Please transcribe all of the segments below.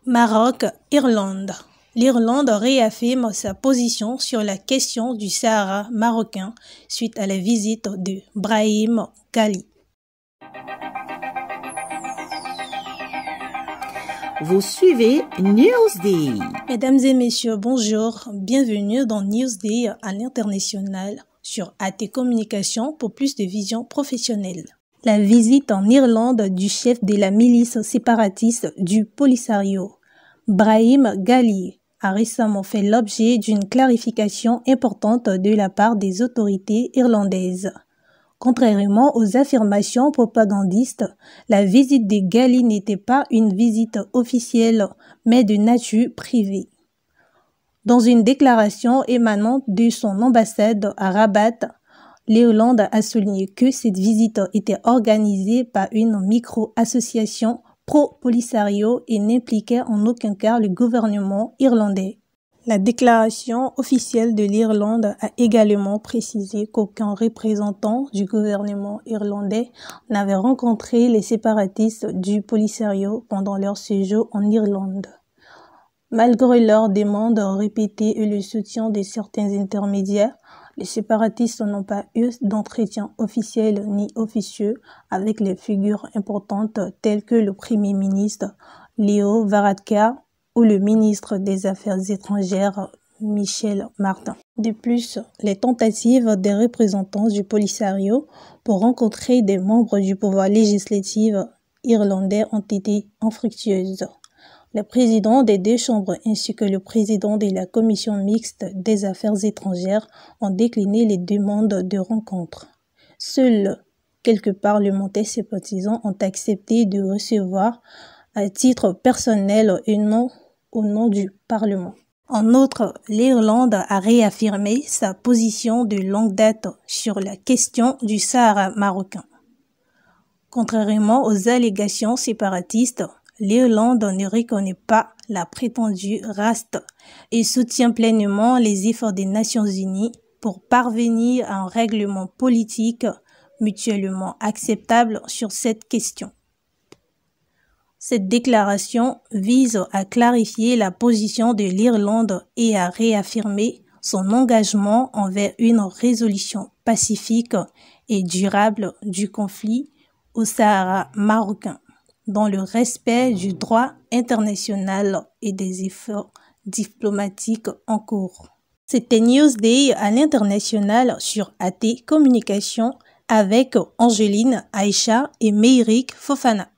Maroc-Irlande. L'Irlande réaffirme sa position sur la question du Sahara marocain suite à la visite de Brahim Ghali. Vous suivez Newsday. Mesdames et messieurs, bonjour. Bienvenue dans Newsday à l'international sur AT Communication pour plus de vision professionnelle. La visite en Irlande du chef de la milice séparatiste du Polisario, Brahim Ghali, a récemment fait l'objet d'une clarification importante de la part des autorités irlandaises. Contrairement aux affirmations propagandistes, la visite de Ghali n'était pas une visite officielle, mais de nature privée. Dans une déclaration émanant de son ambassade à Rabat, l'Irlande a souligné que cette visite était organisée par une micro-association pro-Polisario et n'impliquait en aucun cas le gouvernement irlandais. La déclaration officielle de l'Irlande a également précisé qu'aucun représentant du gouvernement irlandais n'avait rencontré les séparatistes du Polisario pendant leur séjour en Irlande. Malgré leurs demandes répétées et le soutien de certains intermédiaires, les séparatistes n'ont pas eu d'entretien officiel ni officieux avec les figures importantes telles que le Premier ministre Leo Varadkar ou le ministre des Affaires étrangères Michel Martin. De plus, les tentatives des représentants du Polisario pour rencontrer des membres du pouvoir législatif irlandais ont été infructueuses. Le président des deux chambres ainsi que le président de la commission mixte des affaires étrangères ont décliné les demandes de rencontre. Seuls quelques parlementaires sympathisants ont accepté de recevoir à titre personnel et non au nom du Parlement. En outre, l'Irlande a réaffirmé sa position de longue date sur la question du Sahara marocain. Contrairement aux allégations séparatistes, l'Irlande ne reconnaît pas la prétendue RAST et soutient pleinement les efforts des Nations Unies pour parvenir à un règlement politique mutuellement acceptable sur cette question. Cette déclaration vise à clarifier la position de l'Irlande et à réaffirmer son engagement envers une résolution pacifique et durable du conflit au Sahara marocain, dans le respect du droit international et des efforts diplomatiques en cours. C'était Newsday à l'international sur AT Communication avec Angeline, Aïcha et Meirik Fofana.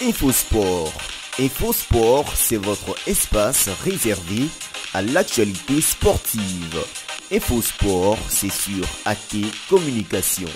InfoSport. InfoSport, c'est votre espace réservé à l'actualité sportive. InfoSport, c'est sur AT Communication.